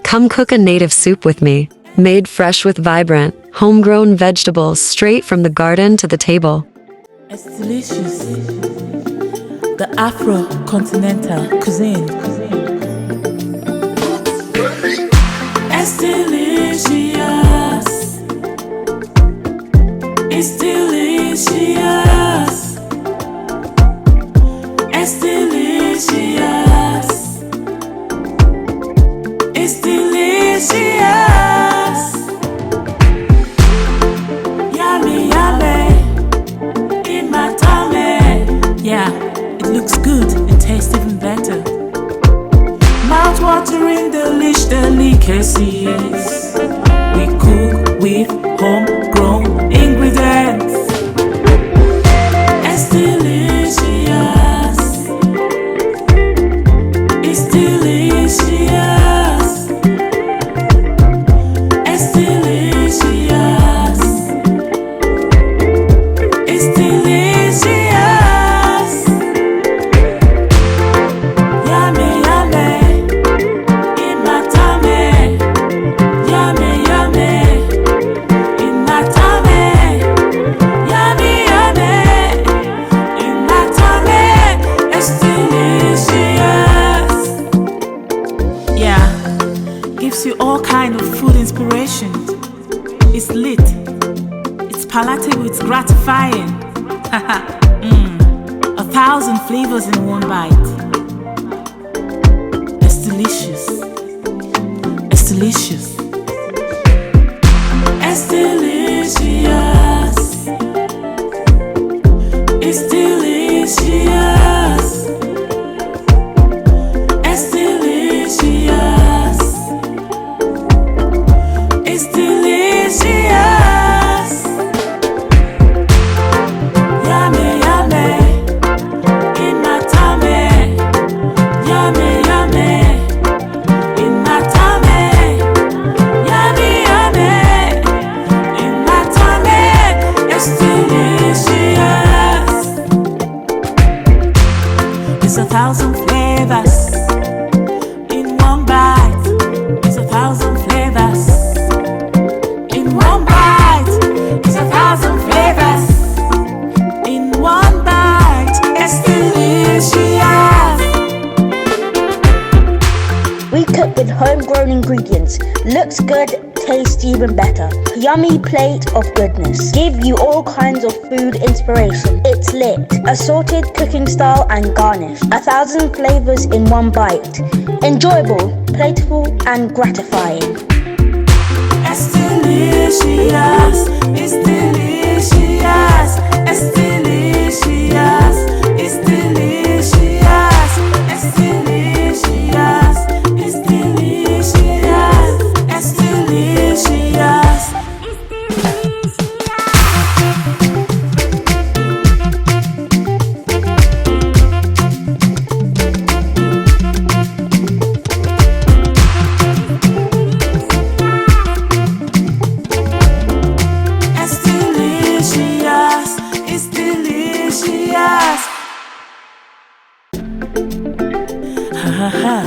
Come cook a native soup with me, made fresh with vibrant, homegrown vegetables straight from the garden to the table. It's delicious. The Afro-continental cuisine. It's delicious. It's delicious. It's delicious. It's delicious. Yummy, yummy. In my tummy. Yeah, it looks good and tastes even better. Mouth-watering delicacies. We cook with homegrown ingredients. It's delicious. It's delicious. It's delicious. It's delicious. Yummy, yummy. In my tummy. Yummy, yummy. In my tummy. Yummy, yummy. In my tummy. It's delicious. Yeah, gives you all kind of food inspiration. It's lit. It's palatable. It's gratifying. 1,000 flavors in one bite. It's delicious. It's delicious. It's delicious. It's delicious. It's delicious. It's delicious. Yummy, yummy. In my tummy. Yummy, yummy. In my tummy. Yummy, yummy. In my tummy. It's delicious. It's 1,000 flavors in one bite. It's 1,000 flavors in one bite. It's 1,000 flavors in one bite. It's delicious. We cook with homegrown ingredients. Looks good, tastes even better. Yummy plate of goodness. Give you all kinds of food inspiration. It's lit. Assorted cooking style and garnish. 1,000 flavors in one bite. Enjoyable, plateful and gratifying. It's delicious. It's delicious. It's delicious. It's delicious. It's delicious. It's delicious. It's delicious. It's delicious. It's delicious. Ha ha ha.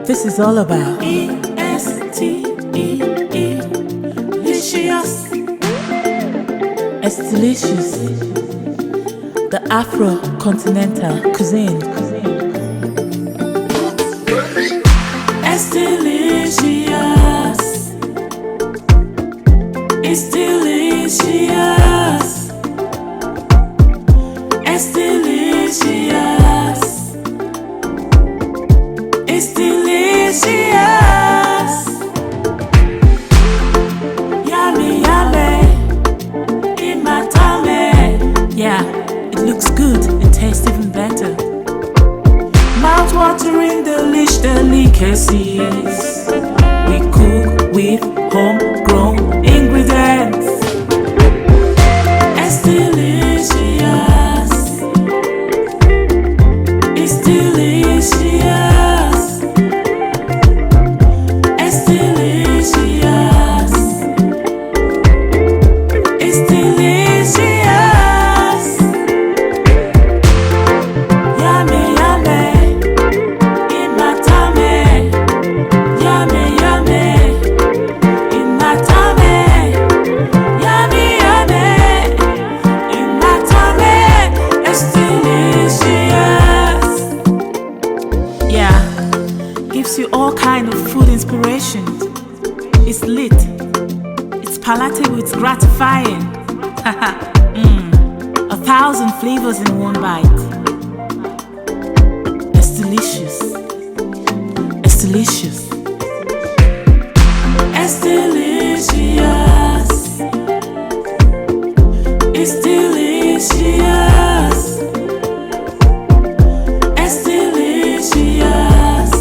This is all about delicious. It's delicious. The Afro-continental cuisine. It's delicious. It's delicious. It's delicious. It's delicious. Yummy, yummy. In my tummy. Yeah, it looks good and tastes even better. Mouth-watering delicacies. We cook with homegrown ingredients. It's delicious. It's delicious. It's delicious. It's delicious. Yummy, yummy. In my tummy. gives you all kind of food inspiration. It's lit, it's palatable, it's gratifying. 1,000 flavors in one bite. It's delicious. It's delicious. It's delicious. It's delicious. It's delicious.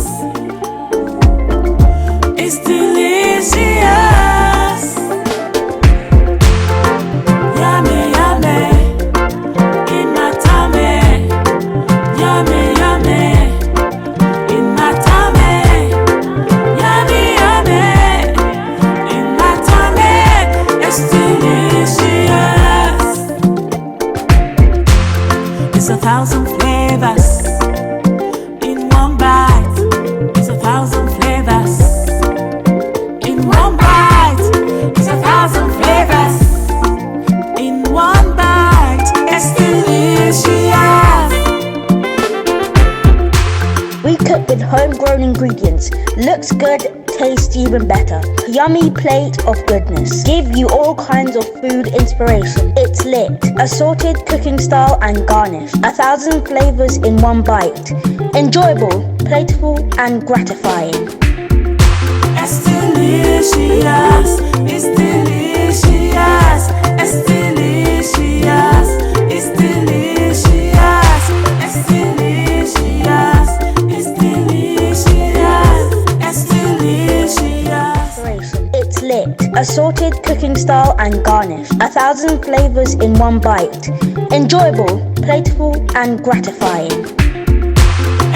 It's delicious. Yummy, yummy. In my tummy. Yummy, yummy. In my tummy. Yummy, yummy. In my tummy. It's delicious. It's 1,000 flavors in one bite. It's 1,000 flavors in one bite. It's 1,000 flavors in one bite. It's delicious. We cook with homegrown ingredients. Looks good, tastes even better. Yummy plate of goodness. Give you all kinds of food inspiration. It's lit. Assorted cooking style and garnish. 1,000 flavors in one bite. Enjoyable, playful and gratifying. It's delicious. It's delicious. It's delicious. It's delicious. It's delicious. It's delicious. It's delicious. It's lit. Assorted cooking style and garnish. 1,000 flavors in one bite. Enjoyable, playful and gratifying.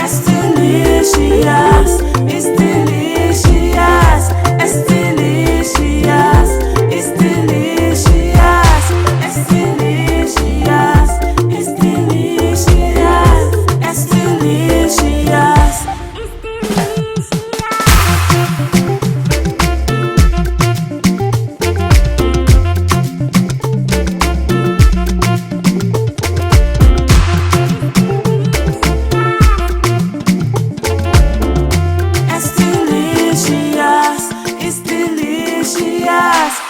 It's delicious. It's delicious. It's delicious. It's delicious. It's delicious. It's delicious. It's delicious. It's delicious. It's delicious.